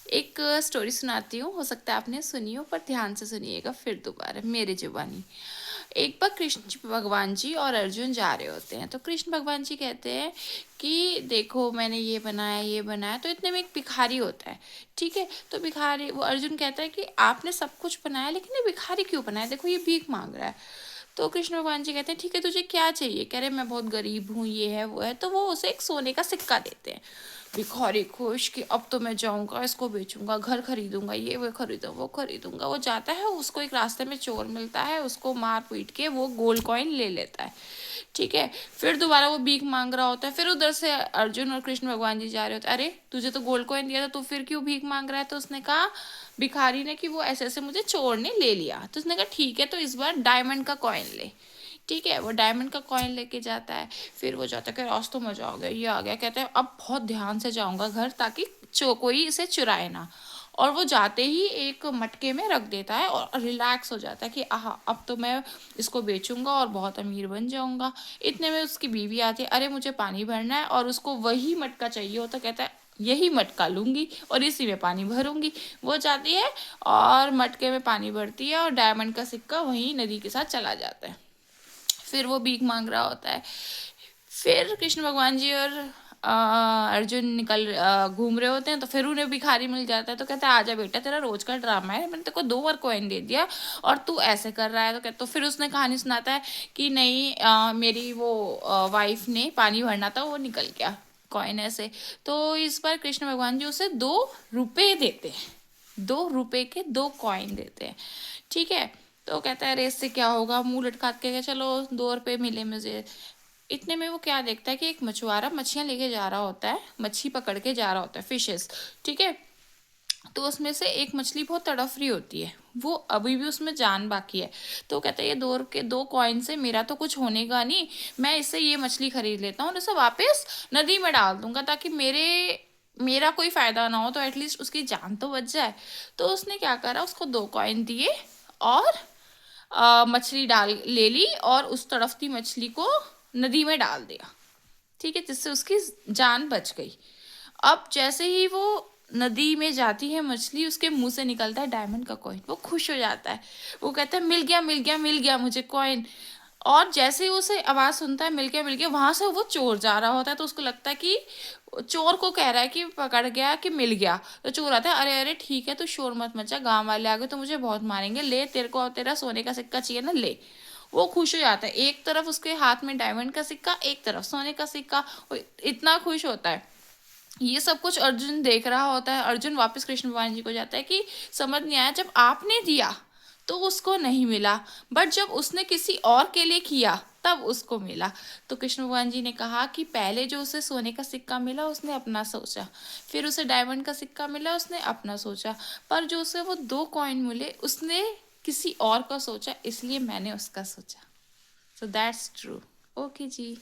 एक स्टोरी सुनाती हूँ, हो सकता है आपने सुनी हो, पर ध्यान से सुनिएगा फिर दोबारा मेरे जुबानी। एक बार कृष्ण भगवान जी और अर्जुन जा रहे होते हैं, तो कृष्ण भगवान जी कहते हैं कि देखो मैंने ये बनाया। तो इतने में एक भिखारी होता है, ठीक है। तो भिखारी, वो अर्जुन कहता है कि आपने सब कुछ बनाया लेकिन ये भिखारी क्यों बनाया, देखो ये भीख मांग रहा है। तो कृष्ण भगवान जी कहते हैं ठीक है तुझे क्या चाहिए, कह रहे मैं बहुत गरीब हूँ, ये है वो है। तो वो उसे एक सोने का सिक्का देते हैं। भिखारी खुश कि अब तो मैं जाऊंगा, इसको बेचूंगा, घर खरीदूंगा, ये वो खरीदूंगा, वो खरीदूंगा। वो जाता है, उसको एक रास्ते में चोर मिलता है, उसको मार पीट के वो गोल्ड कॉइन ले लेता है, ठीक है। फिर दोबारा वो भीख मांग रहा होता है, फिर उधर से अर्जुन और कृष्ण भगवान जी जा रहे होते हैं। अरे तुझे तो गोल्ड कॉइन दिया था, तो फिर क्यों भीख मांग रहा है। तो उसने कहा, भिखारी ने, कि वो ऐसे ऐसे मुझे चोर ने ले लिया। तो उसने कहा ठीक है, तो इस बार डायमंड का कॉइन ले, ठीक है। वो डायमंड का कॉइन लेके जाता है। फिर वो जाता है कि आज तो मजा आ गया, ये आ गया, कहते हैं अब बहुत ध्यान से जाऊंगा घर, ताकि कोई इसे चुराए ना। और वो जाते ही एक मटके में रख देता है और रिलैक्स हो जाता है कि आह अब तो मैं इसको बेचूंगा और बहुत अमीर बन जाऊंगा। इतने में उसकी बीवी आती है, अरे मुझे पानी भरना है, और उसको वही मटका चाहिए होता, कहता है यही मटका लूंगी और इसी में पानी भरूंगी। वो जाती है और मटके में पानी भरती है और डायमंड का सिक्का वहीं नदी के साथ चला जाता है। फिर वो भीख मांग रहा होता है। फिर कृष्ण भगवान जी और अर्जुन घूम रहे होते हैं, तो फिर उन्हें भिखारी मिल जाता है। तो कहता है आजा बेटा, तेरा रोज का ड्रामा है, मैंने तेरे को 2 बार कॉइन दे दिया और तू ऐसे कर रहा है। तो कहता, तो फिर उसने कहानी सुनाता है कि नहीं, मेरी वो वाइफ ने पानी भरना था, वो निकल गया कॉइन ऐसे। तो इस बार कृष्ण भगवान जी उसे 2 रुपए देते हैं, 2 रुपए के 2 कॉइन देते हैं, ठीक है। तो कहता है अरे इससे क्या होगा, मुंह लटका के, चलो 2 रुपए मिले मुझे। इतने में वो क्या देखता है कि एक मछुआरा मछलियां लेके जा रहा होता है, मच्छी पकड़ के जा रहा होता है, फिशेस, ठीक है। तो उसमें से एक मछली बहुत तड़फ रही होती है, वो अभी भी उसमें जान बाकी है। तो कहता है ये 2 कॉइन से मेरा तो कुछ होने का नहीं, मैं इससे ये मछली खरीद लेता हूँ और इसे वापस नदी में डाल दूंगा, ताकि मेरा कोई फायदा ना हो, तो एटलीस्ट उसकी जान तो बच जाए। तो उसने क्या करा, उसको 2 कॉइन दिए और मछली डाल ले ली और उस तड़फती मछली को नदी में डाल दिया, ठीक है, जिससे उसकी जान बच गई। अब जैसे ही वो नदी में जाती है मछली, उसके मुंह से निकलता है डायमंड का कॉइन। वो खुश हो जाता है, वो कहता है मिल गया मिल गया मिल गया मुझे कॉइन। और जैसे ही उसे आवाज सुनता है मिल गया, वहां से वो चोर जा रहा होता है। तो उसको लगता है कि चोर को कह रहा है कि पकड़ गया, कि मिल गया। तो चोर आता है, अरे अरे ठीक है तो शोर मत मचा, गांव वाले आ गए तो मुझे बहुत मारेंगे, ले तेरे को तेरा सोने का सिक्का चाहिए ना, ले। वो खुश हो जाता है, एक तरफ उसके हाथ में डायमंड का सिक्का, एक तरफ सोने का सिक्का। वो इतना खुश होता है। ये सब कुछ अर्जुन देख रहा होता है। अर्जुन वापस कृष्ण भगवान जी को जाता है कि समझ नहीं आया, जब आपने दिया तो उसको नहीं मिला, बट जब उसने किसी और के लिए किया तब उसको मिला। तो कृष्ण भगवान जी ने कहा कि पहले जो उसे सोने का सिक्का मिला उसने अपना सोचा, फिर उसे डायमंड का सिक्का मिला उसने अपना सोचा, पर जो उसे वो 2 कॉइन मिले उसने किसी और का सोचा, इसलिए मैंने उसका सोचा। So that's true. Okay ji.